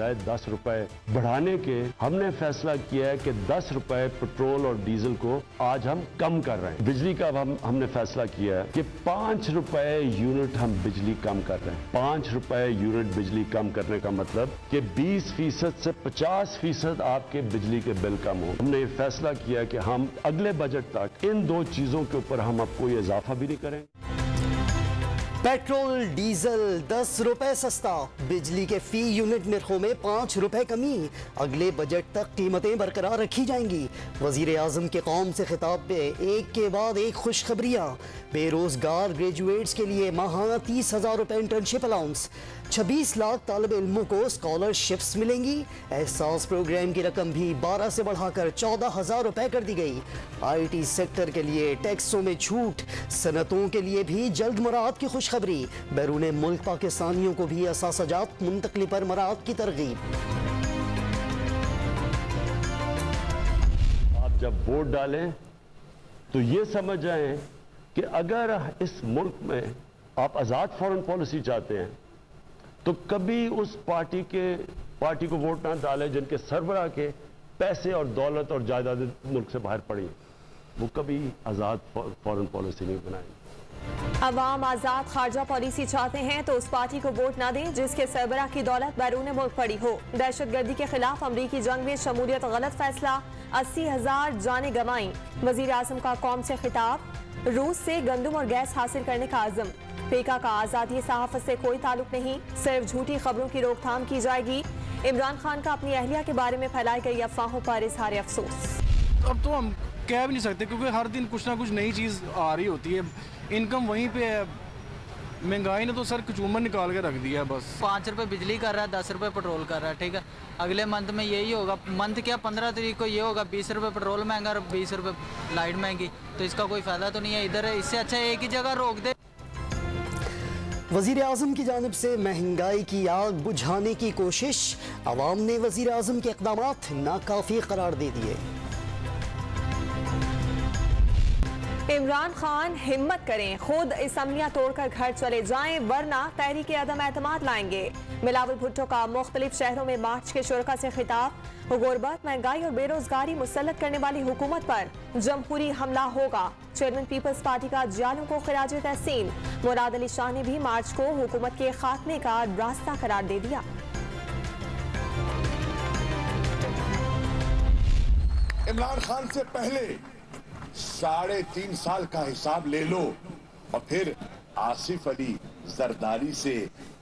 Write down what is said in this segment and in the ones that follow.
बजाय 10 रुपए बढ़ाने के हमने फैसला किया है कि 10 रुपए पेट्रोल और डीजल को आज हम कम कर रहे हैं। बिजली का हमने फैसला किया है कि 5 रुपए यूनिट हम बिजली कम कर रहे हैं। 5 रुपए यूनिट बिजली कम करने का मतलब कि 20% से 50% आपके बिजली के बिल कम हो। हमने ये फैसला किया कि हम अगले बजट तक इन दो चीजों के ऊपर हम अब कोई इजाफा भी नहीं करेंगे। पेट्रोल डीजल 10 रुपए सस्ता, बिजली के फी यूनिट निर्खों में 5 रुपए कमी, अगले बजट तक कीमतें बरकरार रखी जाएंगी। वजीर आजम के कौम से खिताब पे एक के बाद एक खुशखबरियाँ। बेरोजगार ग्रेजुएट्स के लिए माहाना 30,000 रुपए इंटर्नशिप अलाउंस, 26 लाख तालिब इल्मों को स्कॉलरशिप्स मिलेंगी। एहसास प्रोग्राम की रकम भी 12 से बढ़ाकर 14,000 रुपए कर दी गई। IT सेक्टर के लिए टैक्सों में छूट, सनतों के लिए भी जल्द मराहत की खुशखबरी। बैरून मुल्क पाकिस्तानियों को भी असासाजात मुंतकली पर मराहत की तरगीब। आप जब वोट डालें तो ये समझ जाएं कि अगर इस मुल्क में आप आज़ाद फॉरेन पॉलिसी चाहते हैं तो कभी उस पार्टी को वोट ना डालें जिनके सरबराह के पैसे और दौलत और जायदाद मुल्क से बाहर पड़ी। वो कभी आज़ाद फॉरेन पॉलिसी नहीं बनाएंगे। अवाम आज़ाद खारजा पॉलिसी चाहते हैं तो उस पार्टी को वोट ना दें जिसके सरबराह की दौलत बैरून मुल्क पड़ी हो। दहशतगर्दी के खिलाफ अमरीकी जंग में शमूलियत गलत फैसला, 80,000 जाने गंवाई। वजीर आजम का कौम से खिताब, रूस से गंदम और गैस हासिल करने का आज़म। पेका का आज़ादी सहाफ़त से कोई ताल्लुक नहीं, सिर्फ झूठी खबरों की रोकथाम की जाएगी। इमरान खान का अपनी अहलिया के बारे में फैलाई गई अफवाहों पर इजहार अफसोस। अब तो हम कह भी नहीं सकते क्योंकि हर दिन कुछ ना कुछ नई चीज़ आ रही होती है। इनकम वहीं पे है, महंगाई ने तो सर कचूमर निकाल के रख दिया है बस। 5 रुपये बिजली कर रहा है, 10 रुपये पेट्रोल कर रहा है, ठीक है। अगले मंथ में यही होगा, मंथ क्या 15 तारीख को ये होगा 20 रुपये पेट्रोल महंगा और 20 रुपये लाइट महंगी, तो इसका कोई फ़ायदा तो नहीं है। इधर इससे अच्छा एक ही जगह रोक दे। वजीर आजम की जानिब से महंगाई की आग बुझाने की कोशिश, अवाम ने वजीर आजम के इक़दामात नाकाफी करार दे दिए। इमरान खान हिम्मत करें, खुद असम्बलियां तोड़कर घर चले जाएं वरना तहरीक अदम एतमाद लाएंगे। बिलावल भुट्टो का मुख्तलिफ शहरों में मार्च के शुरका से खिताब, गुर्बत, महंगाई और बेरोजगारी मुसल्लत करने वाली हुकूमत पर जमहूरी हमला होगा। चेयरमैन पीपल्स पार्टी का जियालों को खिराज तहसीन। मुराद अली शाह ने भी मार्च को हुकूमत के खात्मे का रास्ता करार दे दिया। इमरान खान से पहले 3.5 साल का हिसाब ले लो और फिर आसिफ अली जरदारी से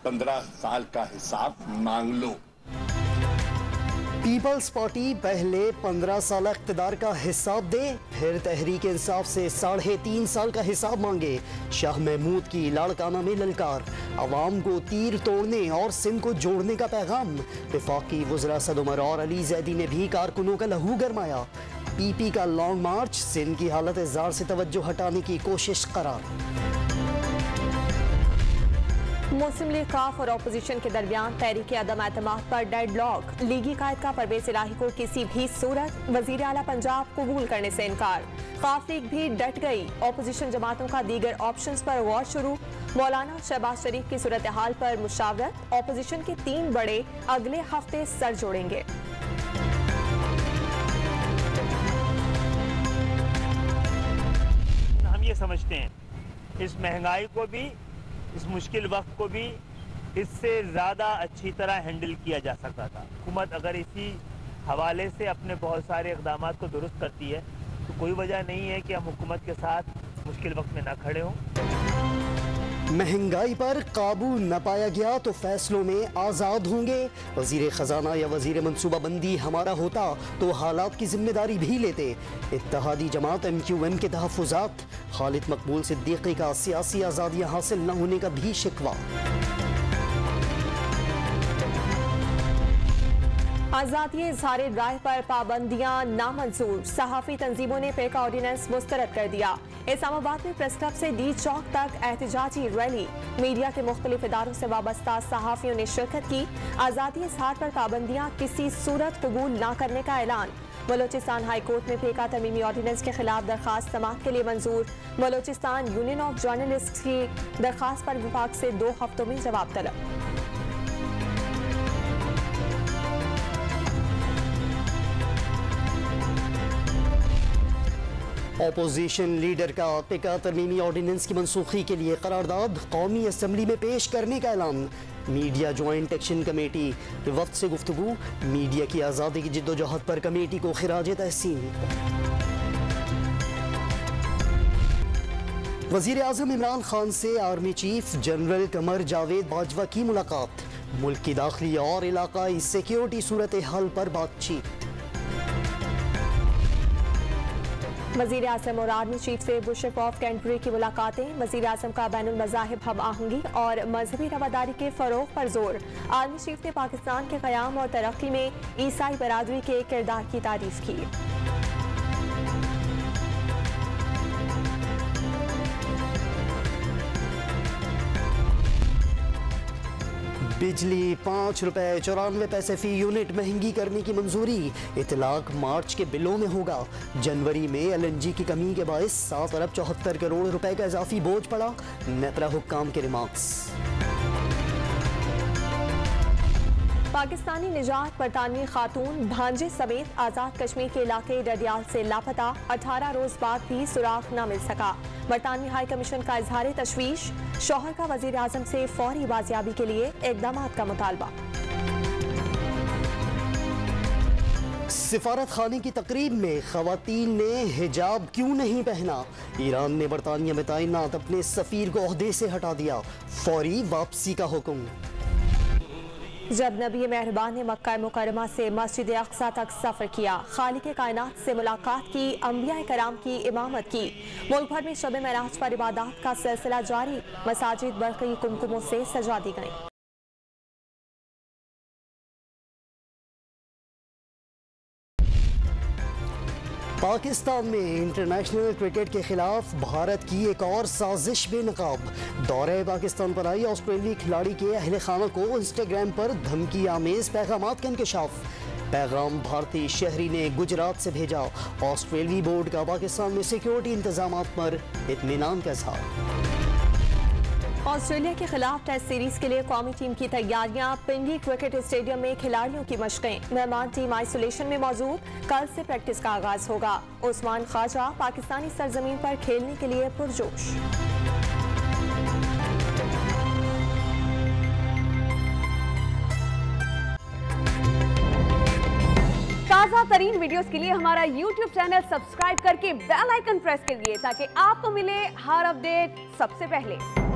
15 साल का हिसाब मांग लो। पीपल्स पार्टी पहले 15 साल इक़्तिदार का हिसाब दे, फिर तहरीक इंसाफ से 3.5 साल का हिसाब मांगे। शाह महमूद की लाड़काना में ललकार, अवाम को तीर तोड़ने और सिंध को जोड़ने का पैगाम। वफाकी वज़रा सद उमर और अली जैदी ने भी कारकुनों का लहू गरमाया। पीपी का लॉन्ग मार्च सिंध की हालत इज़्ज़ार से तवज्जो हटाने की कोशिश करार। मुस्लिम लीग काफ और अपोजिशन के दरमियान तहरीक अदम एतमाद पर डेडलॉक। लीगी कायद का परवेज इलाही को किसी भी सूरत वजीर आला पंजाब कबूल करने से इनकार। काफ लीग भी डट गई। अपोजिशन जमातों का दीगर ऑप्शंस पर गौर शुरू। मौलाना शहबाज शरीफ की सूरत हाल पर मुशावरत। अपोजिशन के 3 बड़े अगले हफ्ते सर जोड़ेंगे। हम ये समझते हैं इस महंगाई को भी, इस मुश्किल वक्त को भी इससे ज़्यादा अच्छी तरह हैंडल किया जा सकता था। हुकूमत अगर इसी हवाले से अपने बहुत सारे इक़दामात को दुरुस्त करती है तो कोई वजह नहीं है कि हम हुकूमत के साथ मुश्किल वक्त में ना खड़े हों। महंगाई पर काबू न पाया गया तो फैसलों में आज़ाद होंगे। वजीर खजाना या वजीर मनसूबाबंदी हमारा होता तो हालात की जिम्मेदारी भी लेते। इत्तेहादी जमात MQM के तहफ़्फ़ुज़ात। खालिद मकबूल सिद्दीकी का सियासी आज़ादियाँ हासिल न होने का भी शिकवा। आज़ादी इज़हार राय पर पाबंदियां नामंजूर। सहाफ़ी तंजीमों ने पेका ऑर्डिनेंस मुस्तरद कर दिया। इस्लामाबाद में प्रेस क्लब से डी चौक तक एहतजाजी रैली। मीडिया के मुख्तलिफ इदारों से वाबस्ता सहाफ़ियों ने शिरकत की। आज़ादी इज़हार पर पाबंदियां किसी सूरत कबूल न करने का ऐलान। बलोचिस्तान हाई कोर्ट में पेका तमीमी ऑर्डिनेंस के खिलाफ दरखास्त समाअत के लिए मंजूर। बलोचिस्तान यूनियन ऑफ जर्नलिस्ट की दरखास्त पर विभाग से 2 हफ्तों में जवाब तलब। अपोजिशन लीडर का पिका तरमीमी ऑर्डिनेंस की मनसूखी के लिए करारदाद कौमी असम्बली में पेश करने का ऐलान। मीडिया ज्वाइंट एक्शन कमेटी के वक्त से गुफ्तगू, मीडिया की आज़ादी की जिद्दोजहद पर कमेटी को खिराज तहसीन। वज़ीर आज़म इमरान खान से army chief general Qamar Javed Bajwa की मुलाकात। मुल्क की दाखिली और इलाकाई सिक्योरिटी सूरत हाल पर बातचीत। वज़ीर आज़म और आर्मी चीफ से बिशप ऑफ कैंटरबरी की मुलाकातें। वज़ीर आज़म का बैनुल मज़ाहिब हम आहंगी और मजहबी रवादारी के फ़रोग़ पर जोर। आर्मी चीफ ने पाकिस्तान के क़याम और तरक्की में ईसाई बरादरी के किरदार की तारीफ़ की। बिजली 5 रुपए 94 पैसे फी यूनिट महंगी करने की मंजूरी। इतलाक मार्च के बिलों में होगा। जनवरी में LNG की कमी के बायस 7 अरब 74 करोड़ रुपए का इजाफी बोझ पड़ा। नेपरा हुक्काम के रिमार्क्स। पाकिस्तानी निजात बरतानवी खातून भांजे समेत आज़ाद कश्मीर के इलाके डडियाल से लापता। 18 रोज बाद भी सुराग न मिल सका। बरतानवी हाई कमीशन का इजहार तशवीश। शौहर का वज़ीर आज़म से फौरी बाजियाबी के लिए इक़दामात का मुतालबा। सिफारत खाने की तकरीब में खवातीन ने हिजाब क्यों नहीं पहना। ईरान ने बरतानिया में तैनात अपने सफीर को ओहदे से हटा दिया। फौरी वापसी का हुक्म। जब नबी मेहरबान ने मक्का मुकरमा से मस्जिद अक्सा तक सफ़र किया, खालिक कायनात से मुलाकात की, अंबिया कराम की इमामत की। मुल्क भर में शब मेराज पर इबादत का सिलसिला जारी। मसाजिद बरक़ी कुमकुमों से सजा दी गई। पाकिस्तान में इंटरनेशनल क्रिकेट के खिलाफ भारत की एक और साजिश बेनकाब। दौरे पाकिस्तान पर आई ऑस्ट्रेलियाई खिलाड़ी के अहले खाना को इंस्टाग्राम पर धमकी आमेज पैगामात का इंकशाफ। पैगाम भारतीय शहरी ने गुजरात से भेजा। ऑस्ट्रेलियाई बोर्ड का पाकिस्तान में सिक्योरिटी इंतजाम पर इत्मीनान का इज़हार। ऑस्ट्रेलिया के खिलाफ टेस्ट सीरीज के लिए कौमी टीम की तैयारियां। पिंडी क्रिकेट स्टेडियम में खिलाड़ियों की मशकें। मेहमान टीम आइसोलेशन में मौजूद। कल से प्रैक्टिस का आगाज होगा। उस्मान ख्वाजा पाकिस्तानी सरजमीन पर खेलने के लिए पुरजोश। ताज़ा तरीन वीडियोस के लिए हमारा YouTube चैनल सब्सक्राइब करके बेल आइकन प्रेस करिए ताकि आपको मिले हर अपडेट सबसे पहले।